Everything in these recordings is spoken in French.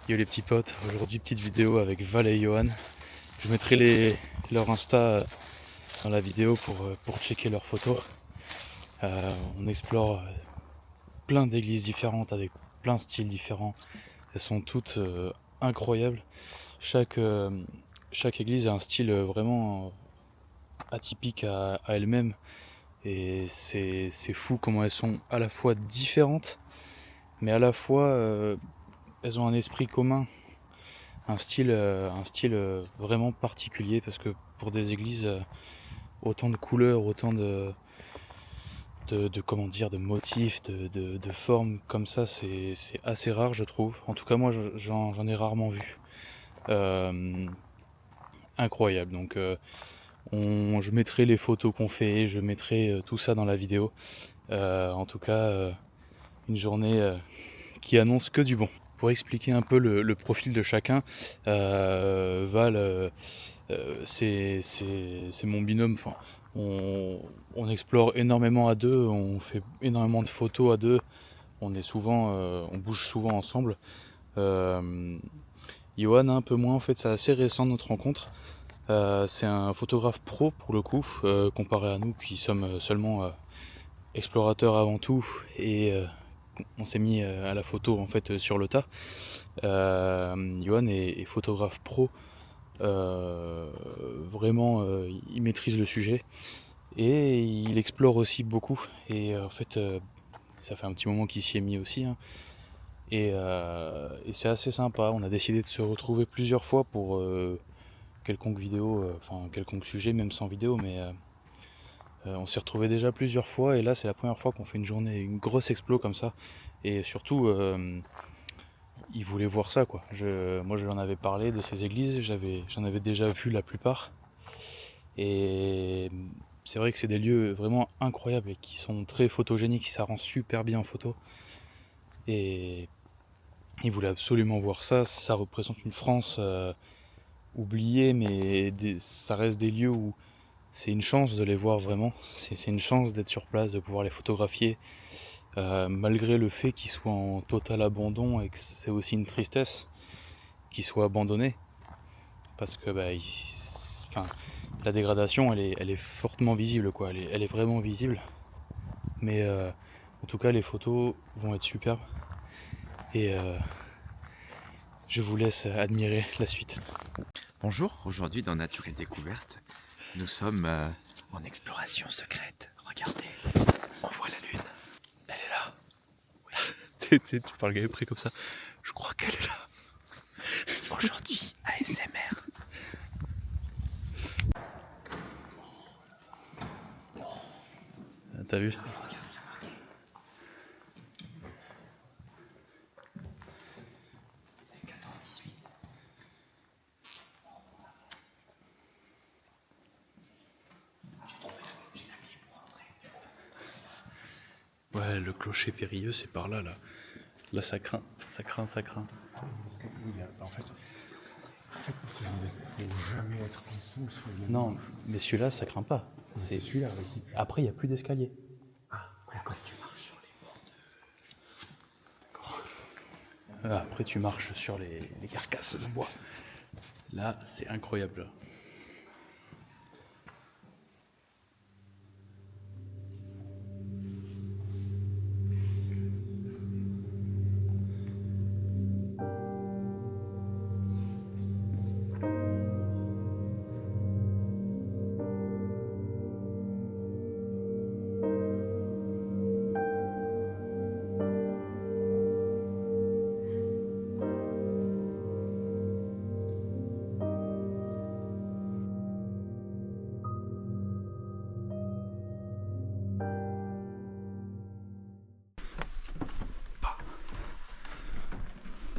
Yo les petits potes, aujourd'hui petite vidéo avec Val et Johan. Je mettrai leur Insta dans la vidéo pour checker leurs photos. On explore plein d'églises différentes avec plein de styles différents. Elles sont toutes incroyables. Chaque église a un style vraiment atypique à elle-même. Et c'est fou comment elles sont à la fois différentes, mais à la fois elles ont un esprit commun. Un style vraiment particulier, parce que pour des églises, autant de couleurs, autant de comment dire, de motifs, de formes comme ça, c'est assez rare, je trouve. En tout cas, moi, j'en ai rarement vu. Incroyable. Donc, je mettrai les photos qu'on fait, je mettrai tout ça dans la vidéo. En tout cas, une journée qui annonce que du bon. Pour expliquer un peu le profil de chacun, Val, c'est mon binôme. Enfin, on explore énormément à deux, on fait énormément de photos à deux, on bouge souvent ensemble. Johan un peu moins, en fait, c'est assez récent notre rencontre. C'est un photographe pro pour le coup, comparé à nous qui sommes seulement explorateurs avant tout, et on s'est mis à la photo en fait sur le tas. Johan est photographe pro. Vraiment, il maîtrise le sujet et il explore aussi beaucoup. Et en fait, ça fait un petit moment qu'il s'y est mis aussi, hein. Et c'est assez sympa. On a décidé de se retrouver plusieurs fois pour quelconque vidéo, enfin quelconque sujet, même sans vidéo, mais on s'est retrouvé déjà plusieurs fois. Et là, c'est la première fois qu'on fait une journée, une grosse explo comme ça. Et surtout, il voulait voir ça, quoi. Moi, je lui en avais parlé de ces églises, j'en avais déjà vu la plupart. Et c'est vrai que c'est des lieux vraiment incroyables et qui sont très photogéniques, ça rend super bien en photo. Et il voulait absolument voir ça. Ça représente une France oubliée, mais ça reste des lieux où c'est une chance de les voir vraiment. C'est une chance d'être sur place, de pouvoir les photographier, malgré le fait qu'ils soient en total abandon, et que c'est aussi une tristesse qu'ils soient abandonnés. Parce que enfin, la dégradation, elle est fortement visible, quoi. Elle est vraiment visible. Mais en tout cas, les photos vont être superbes. Et je vous laisse admirer la suite. Bonjour, aujourd'hui dans Nature et Découverte, nous sommes en exploration secrète. Regardez, on voit la lune. Elle est là. Tu parles gay près comme ça. Je crois qu'elle est là. Aujourd'hui, ASMR. T'as vu? Regarde ce qu'il y a marqué. C'est 14-18. J'ai la clé pour rentrer. Ouais, le clocher périlleux, c'est par là, là. Là, ça craint. Ça craint, ça craint. En fait, il ne faut jamais être ensemble sur le même. Non, mais celui-là, ça craint pas. C'est celui-là. Après, il n'y a plus d'escalier. Après, tu marches sur les bords. Après, tu marches sur les carcasses de bois. Là, c'est incroyable.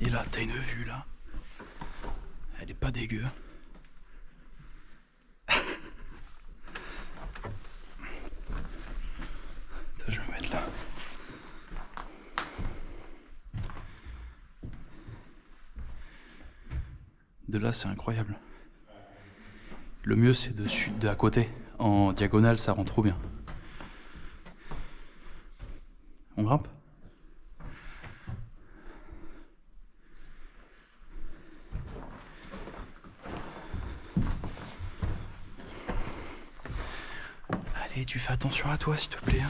Et là, t'as une vue là. Elle est pas dégueu. Ça, je vais me mettre là. De là, c'est incroyable. Le mieux, c'est de à côté. En diagonale, ça rend trop bien. On grimpe? Allez, tu fais attention à toi, s'il te plaît.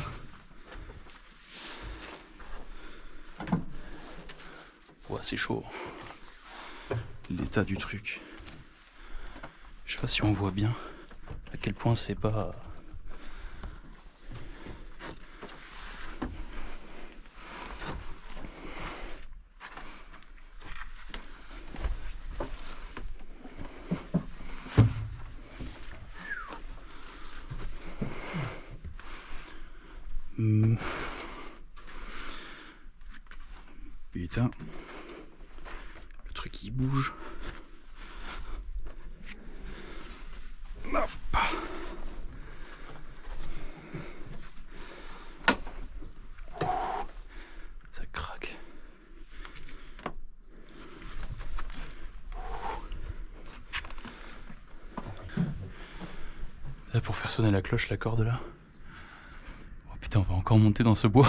Ouais, c'est chaud. L'état du truc. Je sais pas si on voit bien à quel point c'est pas... Putain. Le truc il bouge. Hop. Ça craque. Là, pour faire sonner la cloche, la corde là. Oh putain, on va encore monter dans ce bois.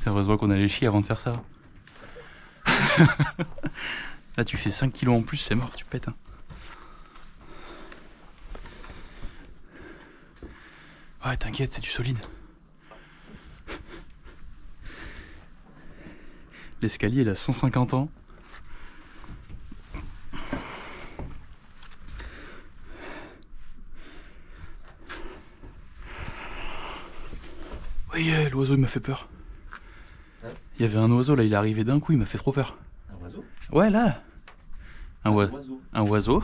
Heureusement qu'on allait chier avant de faire ça. Là tu fais 5 kilos en plus, c'est mort, tu pètes. Hein. Ouais, t'inquiète, c'est du solide. L'escalier il a 150 ans. Oui, l'oiseau il m'a fait peur. Il y avait un oiseau là, il est arrivé d'un coup, il m'a fait trop peur. Un oiseau? Ouais, là. Oiseau. Un oiseau.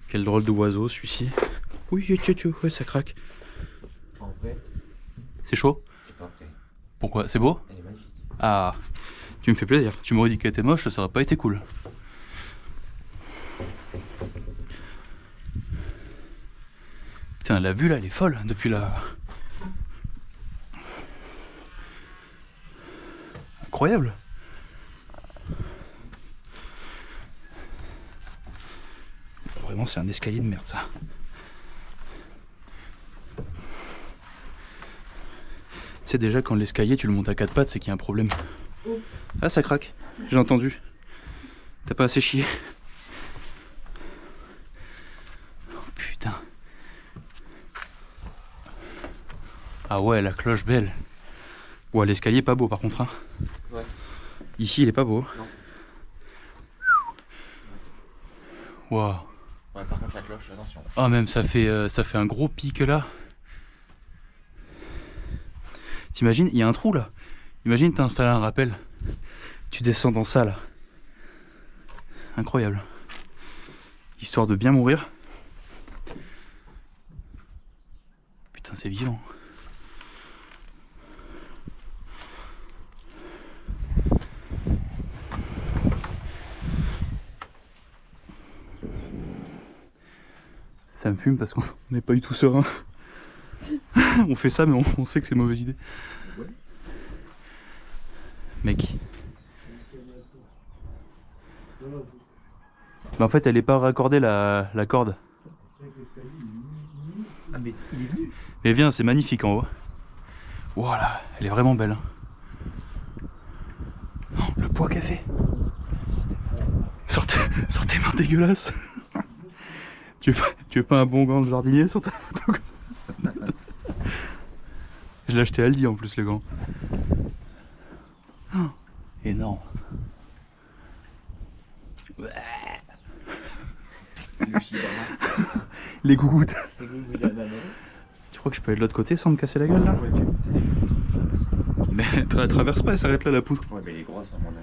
Quel drôle de oiseau celui-ci. Oui, ouais, ça craque. En vrai, C'est chaud? j'ai pas prêt. Pourquoi? C'est beau? Elle est magnifique. Ah, tu me fais plaisir. Tu m'aurais dit qu'elle était moche, ça aurait pas été cool. Putain, la vue là, elle est folle depuis la... Incroyable. Vraiment, c'est un escalier de merde, ça. Tu sais déjà, quand l'escalier, tu le montes à 4 pattes, c'est qu'il y a un problème. Ah, ça craque. J'ai entendu. T'as pas assez chié. Oh, putain. Ah ouais, la cloche belle. Ouais, l'escalier pas beau, par contre. Hein. Ouais. Ici, il est pas beau. Non. Waouh. Ouais, par contre, la cloche, attention. Ah, même, ça fait un gros pic là. T'imagines, il y a un trou là. Imagine, t'as installé un rappel. Tu descends dans ça là. Incroyable. Histoire de bien mourir. Putain, c'est vivant. Ça me fume parce qu'on n'est pas du tout serein. On fait ça mais on sait que c'est mauvaise idée. Ouais. Mec. Mais en fait elle est pas raccordée la corde. Ah, mais il est venu. Mais viens, c'est magnifique en haut. Voilà, elle est vraiment belle. Oh, le poids qu'elle fait. Sur tes mains dégueulasses. Tu veux pas un bon gant de jardinier sur ta photo? Je l'ai acheté à Aldi en plus le gant. Oh, énorme. Les gougouttes. Tu crois que je peux aller de l'autre côté sans me casser la gueule là? Mais elle traverse pas, elle s'arrête là la poutre. Ouais, mais les grosses, à mon avis.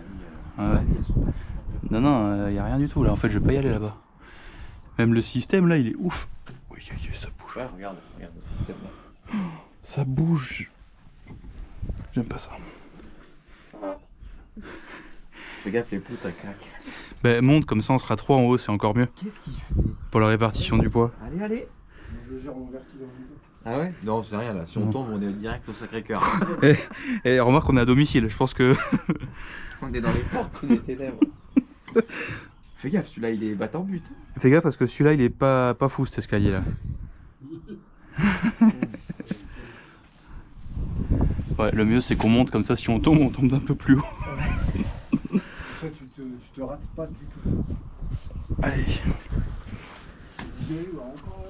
Ah ouais. Elles sont pas... Non, y a rien du tout là. En fait, je vais pas y aller là-bas. Même le système là, il est ouf. Oui, ça bouge. Ouais, regarde le système là. Ça bouge. J'aime pas ça. Fais gaffe, les poutres, ça craque. Bah monte, comme ça on sera 3 en haut, c'est encore mieux. Qu'est-ce qu'il fait? Pour la répartition du poids. Allez, allez. Je gère mon vertige en même temps. Ah ouais? Non, c'est rien là. Si on Non. tombe, on est direct au Sacré-Cœur. Et remarque on est à domicile, je pense que... On est dans les portes des ténèbres. Fais gaffe, celui-là il est battant but. Fais gaffe parce que celui-là il est pas fou cet escalier là. Ouais, le mieux c'est qu'on monte comme ça, si on tombe d'un peu plus haut. Ça, tu te rates pas du tout. Allez. Encore là.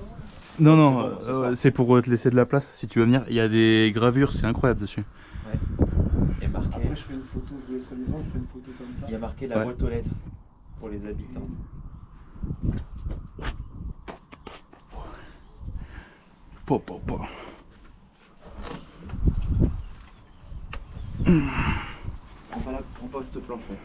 Non, non, C'est bon, ce soir. c'est pour te laisser de la place si tu veux venir. Il y a des gravures, c'est incroyable dessus. Ouais. Il y a marqué, Après, je fais une photo, je vous laisserai les ans, je fais une photo comme ça. il y a marqué la Ouais. boîte aux lettres pour les habitants. Po, po, po. Prends pas cette planche, ouais.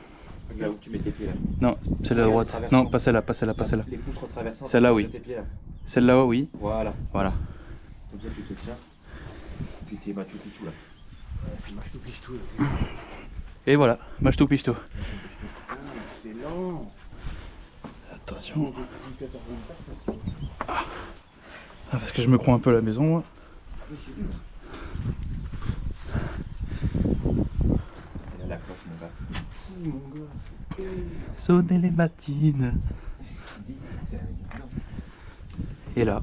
Là où tu mets tes pieds là. Non, celle-là à droite. Traversant. Non, pas celle-là, pas celle-là, pas celle-là. Les poutres traversantes. Celle-là, tu oui. mets tes pieds là. Celle-là, oui. Voilà. Voilà. Comme ça tu te tiens. Puis t'es Machu Picchu là. C'est moi, je te piche tout là. Et voilà, Machto Pichto. Ah, excellent. Attention. Depuis 14 parce que- Ah, parce que je me crois un peu à la maison, moi. Elle a la cloche mon gars. Mon gars. Sonner les matines. Et là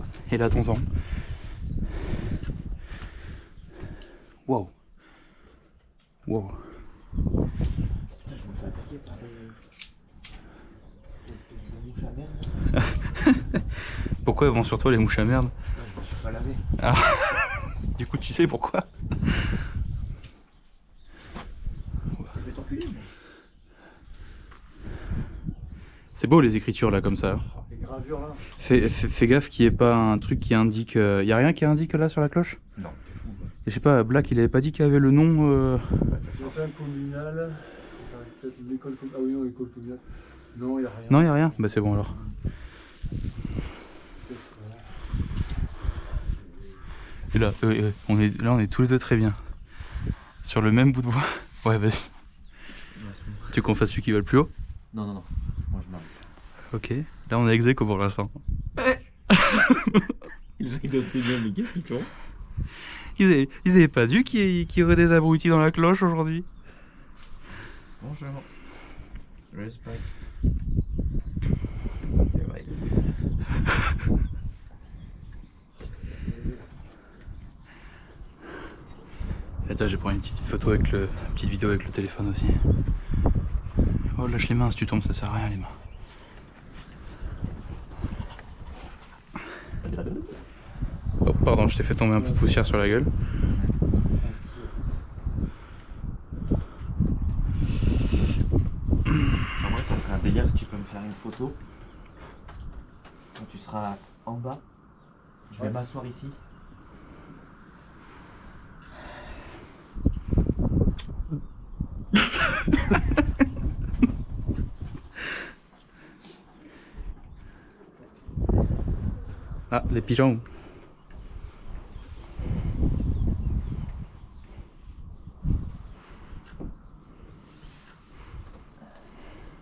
tonton. Wow. Wow. Je me fais attaquer par l'espèce de mouche à merde. Pourquoi elles vont sur toi les mouches à merde? Je me suis pas lavé. Ah. Du coup tu sais pourquoi? Je vais t'enculer. C'est beau les écritures là comme ça. Les gravures là. Fais gaffe qu'il n'y ait pas un truc qui indique... Y a rien qui indique là sur la cloche? Non, t'es fou. Et je sais pas, Black il avait pas dit qu'il y avait le nom... C'est l'ancien communal. Peut-être l'école communale. Ah oui, non, l'école communale. Non, il n'y a rien. Non, y a rien? Bah c'est bon alors. Et là, on est tous les deux très bien. Sur le même bout de bois. Ouais, vas-y. Tu veux qu'on fasse celui qui va le plus haut? Non, non, non. Moi je m'arrête. Ok. Là on est ex aequo pour l'instant. Il doit se dire, mais qu'est-ce qu'ils font? Ils avaient pas dit qu'il y aurait des abrutis dans la cloche aujourd'hui? Bonjour. Respect. C'est vrai. Attends, j'ai pris une petite photo avec une petite vidéo avec le téléphone aussi. Oh, lâche les mains, si tu tombes, ça sert à rien les mains. Oh, pardon, je t'ai fait tomber un peu de poussière sur la gueule. En vrai, ça serait un délire si tu peux me faire une photo. Quand tu seras en bas, je vais m'asseoir ici. Ah, les pigeons.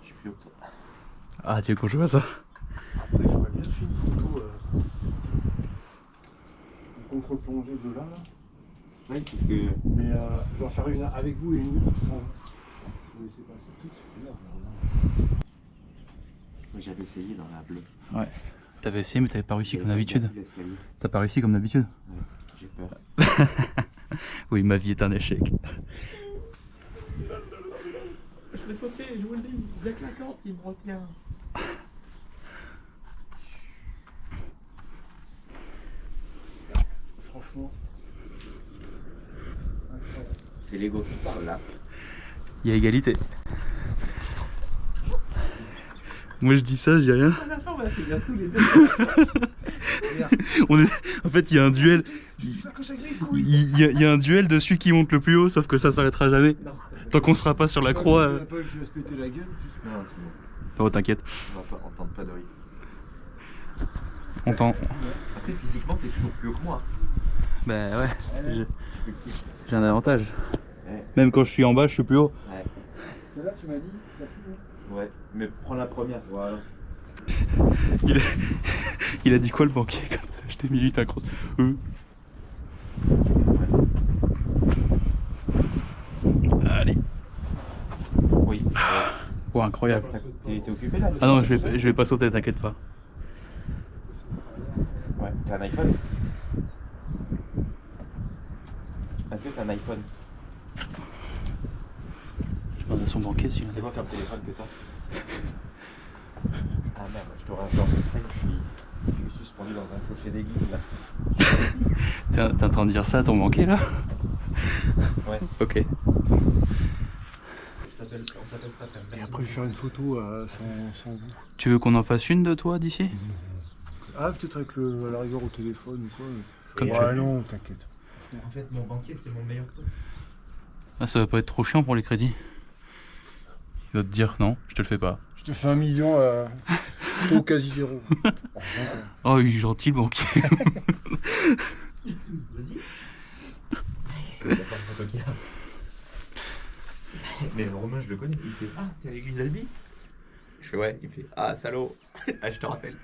Je suis plus haut que toi. Ah, tu veux qu'on joue à ça? Après, j'aurais bien fait une photo. En contre-plongée de là. Oui, c'est ce que. Mais je vais en faire une avec vous et une sans vous. Vous laissez passer tout, c'est bien. J'avais essayé dans la bleue. Ouais. T'avais essayé, mais t'avais pas réussi comme d'habitude. L'escalier. T'as pas réussi comme d'habitude? Ouais, j'ai peur. Oui, ma vie est un échec. Je vais sauter, je vous le dis. Il y a que la corde qui me retient. Franchement. C'est l'ego qui parle là. Il y a égalité. Moi je dis ça, je dis rien. À la fin, on va finir tous les deux. En fait, il y a un duel. Il y a un duel de celui qui monte le plus haut, sauf que ça s'arrêtera jamais. Non. Tant qu'on sera pas sur la croix. Il y en a pas qui va se péter la gueule. Non, c'est bon. Oh, t'inquiète. On va pas entendre pas de risque. On t'en. Après, physiquement, t'es toujours plus haut que moi. Bah ouais, Ouais, j'ai un avantage. Ouais. Même quand je suis en bas, je suis plus haut. Ouais. Celle-là, tu m'as dit, ça pue, Ouais, mais prends la première, voilà. Il a, il a dit quoi le banquier quand je t'ai mis 8 un cross Allez. Oui. Oh, incroyable. T'es occupé là? Ah non, je vais pas sauter, t'inquiète pas. Ouais, t'as un iPhone? Est-ce que t'as un iPhone? Je demande à son banquier si. C'est quoi comme téléphone que t'as? Ah merde, je t'aurais appelé en FaceTime, je suis suspendu dans un clocher d'église là. T'es en train de dire ça à ton banquier là? Ouais. Ok. On s'appelle cet après-midi. Et après, je vais faire une photo sans vous. Tu veux qu'on en fasse une de toi d'ici? Ah, peut-être avec à la rigueur au téléphone ou quoi. Comme tu Ouais, veux. non, t'inquiète. En fait, mon banquier, c'est mon meilleur pote. Ah, ça va pas être trop chiant pour les crédits. Il va te dire non, je te le fais pas. Je te fais 1 million à taux quasi zéro. Oh, il est gentil le banquier. Vas-y. Il y a pas de photo qu'il a. Mais Romain, je le connais. Il fait ah, t'es à l'église Albi? Je fais ouais. Il fait ah, salaud. Ah, je te rappelle.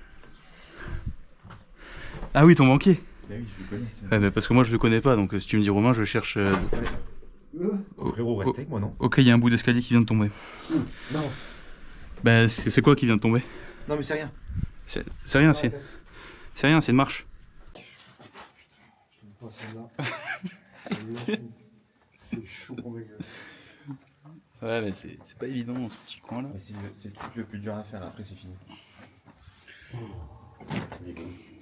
Ah oui, ton banquier. Bah oui, je le connais. Ouais, mais parce que moi je le connais pas, donc si tu me dis Romain, je cherche. Oh, frérot, reste avec moi, non? Ok, il y a un bout d'escalier qui vient de tomber. Non. Bah, c'est quoi qui vient de tomber? Non, mais c'est rien. C'est rien, c'est rien, c'est une marche. C'est chaud pour mes gueules. Ouais, mais c'est pas évident ce petit coin là. C'est le truc le plus dur à faire, après c'est fini.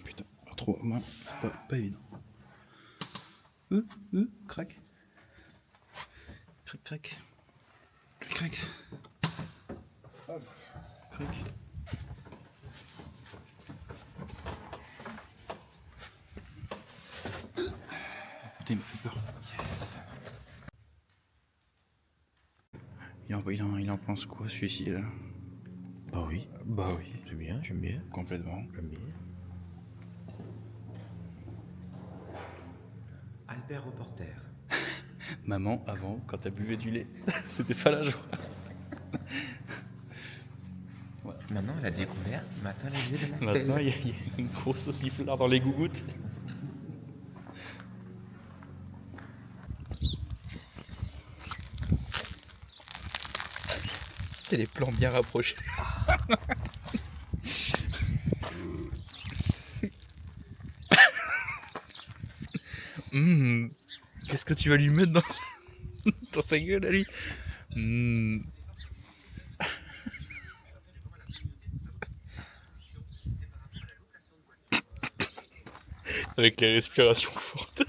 Putain, trop, moi, c'est pas évident. Crac. Crac, crac. Crac, crac. Crac. Putain, il m'a fait peur. Yes. Il en pense quoi celui-ci là? Bah oui. Bah oui, J'aime bien. complètement. J'aime bien. Albert reporter. Maman, avant, quand elle buvait du lait, c'était pas la joie. Maintenant, elle a découvert matin léger de Maintenant, Martel. il y a une grosse sifflard dans les gougouttes. C'est les plans bien rapprochés. Qu'est-ce que tu vas lui mettre dans sa gueule à lui? Avec les respirations fortes.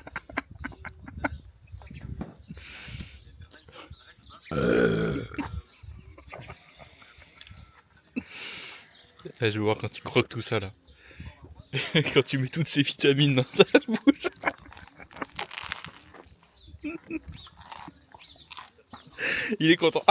Là, je vais voir quand tu croques tout ça là. Quand tu mets toutes ces vitamines dans ta bouche. Il est content.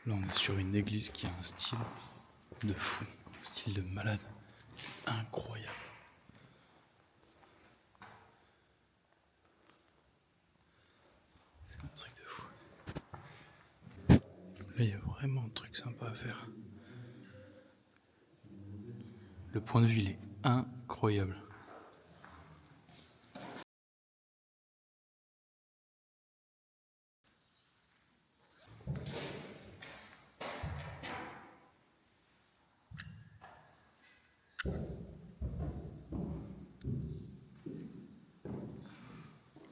Là, on est sur une église qui a un style de fou, un style de malade, incroyable. C'est un truc de fou. Là, il y a vraiment un truc sympa à faire. Le point de vue, il est incroyable.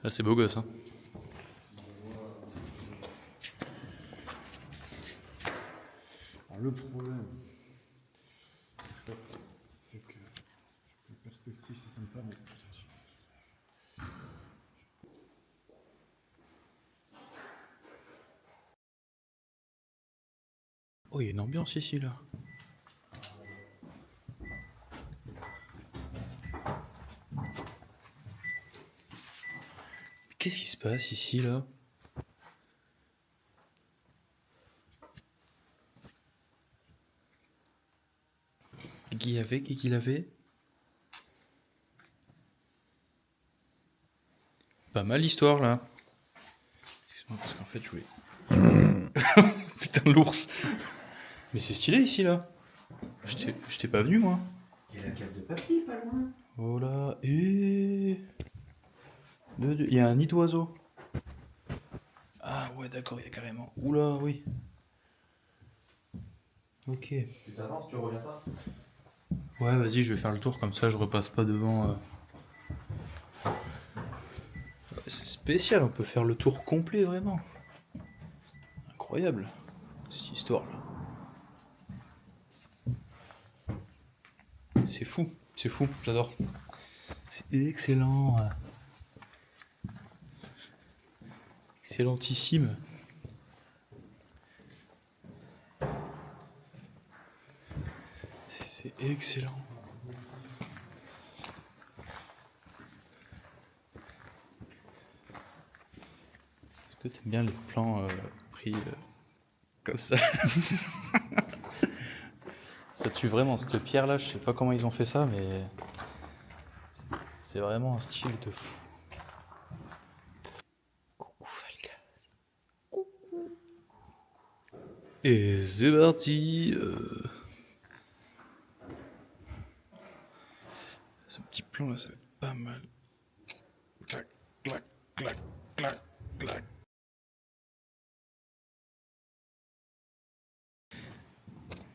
Là, c'est beau gosse, hein. Alors, le problème, en fait, c'est que la perspective, c'est sympa, mais. Oh, il y a une ambiance ici, là. Qu'est-ce qui se passe ici, là? Qui avait? Qui l'avait? Pas mal l'histoire, là. Excuse-moi, parce qu'en fait, je voulais... Putain, l'ours. Mais c'est stylé, ici, là. Je t'ai pas venu, moi. Il y a la cave de papy, pas loin. Oh là, et... Il y a un nid d'oiseau. Ah ouais, d'accord, il y a carrément... Oula, oui. Ok. Tu t'avances, tu reviens pas. Ouais, vas-y, je vais faire le tour, comme ça je repasse pas devant... Ouais, c'est spécial, on peut faire le tour complet, vraiment. Incroyable, cette histoire-là. C'est fou, j'adore. C'est excellent. Excellentissime. C'est excellent. Est-ce que t'aimes bien les plans pris comme ça? Ça tue vraiment, cette pierre-là, je sais pas comment ils ont fait ça, mais c'est vraiment un style de fou. Coucou Falcaz. Et c'est parti. Ce petit plan là, ça va être pas mal. Clac, clac, clac, clac, clac.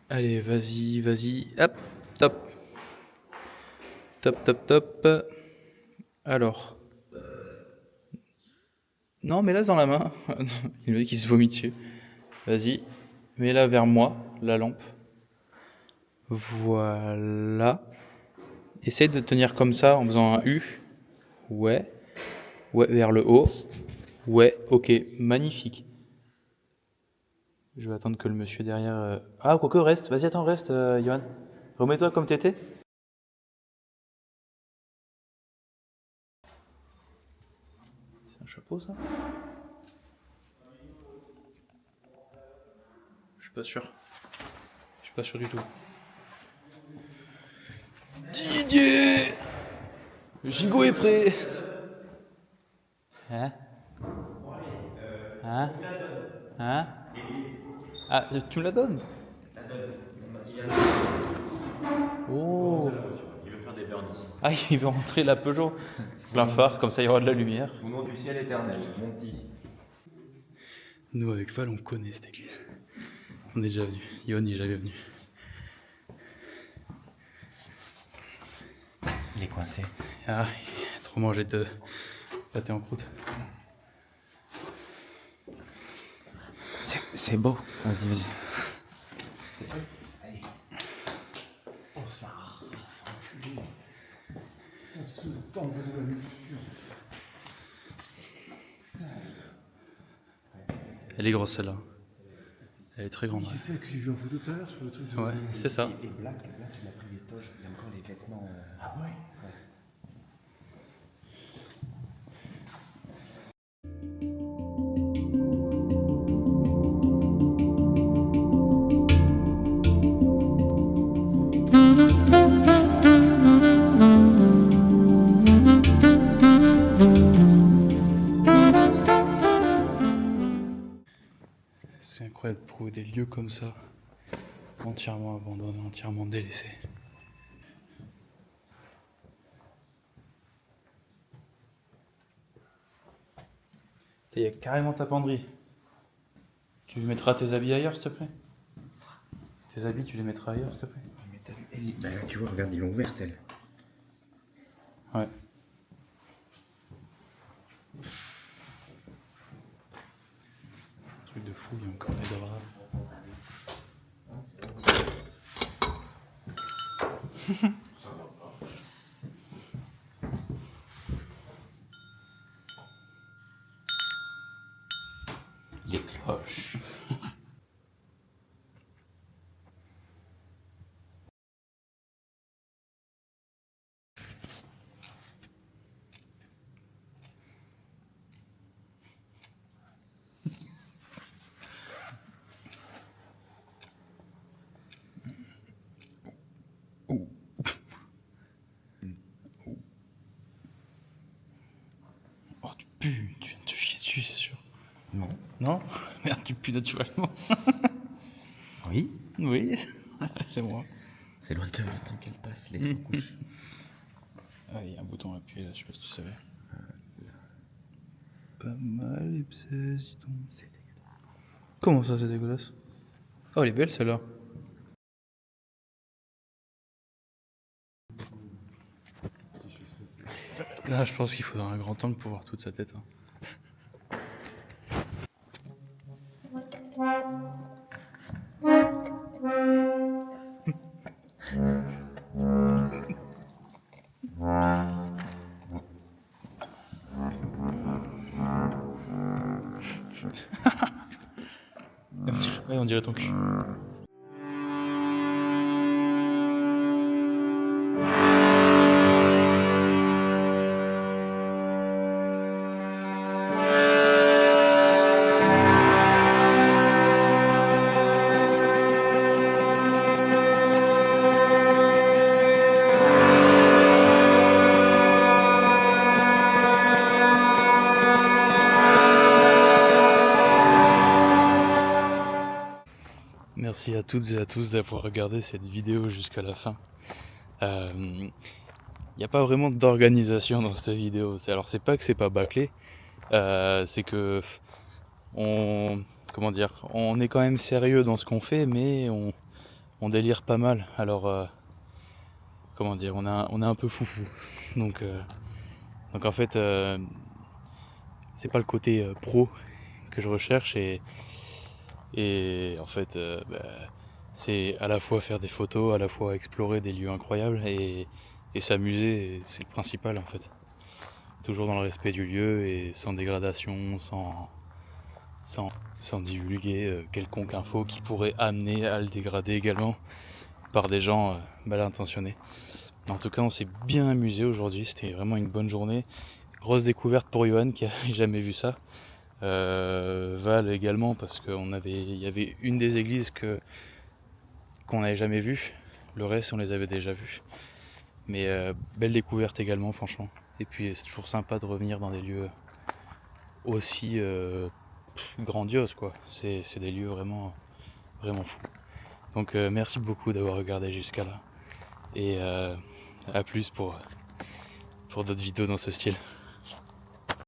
Allez, vas-y, vas-y. Hop, top. Top, top, top. Alors. Non, mets-la dans la main. Il y a le mec qui se vomit dessus. Vas-y, mets-la vers moi, la lampe. Voilà. Essaye de tenir comme ça en faisant un U. Ouais. Ouais, vers le haut. Ouais, ok, magnifique. Je vais attendre que le monsieur derrière... Ah, quoique, reste. Vas-y, attends, reste, Johan. Remets-toi comme t'étais. C'est un chapeau, ça? Je suis pas sûr. Je suis pas sûr du tout. Didier! Gigot est prêt. Hein? Hein? Hein? Ah, tu me la donnes? Oh! Il veut faire des burns ici. Ah, il veut rentrer la Peugeot. Plein phare, comme ça il y aura de la lumière. Au nom du ciel éternel, mon petit. Nous, avec Val, on connaît cette église. On est déjà venu. Yohan, il est jamais venu. Il est coincé. Ah, il a trop mangé de pâté en croûte. C'est beau. Vas-y, vas-y. Allez. Oh, ça rase, enculé. Putain, ce temple de la luxure. Elle est grosse celle-là. Elle est très grande. C'est ça que j'ai vu en photo tout à l'heure sur le truc de. Ouais, c'est ça. Et Black, il a pris les toges. Il y a encore les vêtements. Ah ouais? C'est incroyable de trouver des lieux comme ça, entièrement abandonnés, entièrement délaissés. Il y a carrément ta penderie. Tu mettras tes habits ailleurs, s'il te plaît? Tes habits, tu les mettras ailleurs, s'il te plaît? Mais t'as vu, bah, tu vois, regarde, ils l'ont ouverte, elle. Ouais. Truc de fou, il y a encore des draps. Les cloches. Oh, tu pues, tu viens de te chier dessus, c'est sûr. Non. Non? Merde, tu pues naturellement. Oui. Oui, c'est moi. C'est loin de le temps qu'elle passe, les 3 couches. Ah, il y a un bouton à appuyer là, je sais pas si tu savais. Pas mal les pièces, dis donc. C'est dégueulasse. Comment ça, c'est dégueulasse? Oh, elle est belle celle-là. Là, je pense qu'il faudra un grand angle pour voir toute sa tête. Hein. Ouais, on dirait ton cul. Merci à toutes et à tous d'avoir regardé cette vidéo jusqu'à la fin. Il n'y a pas vraiment d'organisation dans cette vidéo. Alors c'est pas que c'est pas bâclé, c'est que comment dire, on est quand même sérieux dans ce qu'on fait, mais on délire pas mal. Alors comment dire, on est un peu foufou. Donc en fait, c'est pas le côté pro que je recherche et en fait, c'est à la fois faire des photos, à la fois explorer des lieux incroyables et s'amuser, c'est le principal en fait. Toujours dans le respect du lieu et sans dégradation, sans divulguer quelconque info qui pourrait amener à le dégrader également par des gens mal intentionnés. En tout cas, on s'est bien amusé aujourd'hui, c'était vraiment une bonne journée. Grosse découverte pour Johan qui a jamais vu ça. Val également parce il y avait une des églises qu'on n'avait jamais vues. Le reste, on les avait déjà vus. Mais belle découverte également, franchement. Et puis c'est toujours sympa de revenir dans des lieux aussi grandioses, quoi. C'est des lieux vraiment, vraiment fous. Donc merci beaucoup d'avoir regardé jusqu'à là. Et à plus pour d'autres vidéos dans ce style.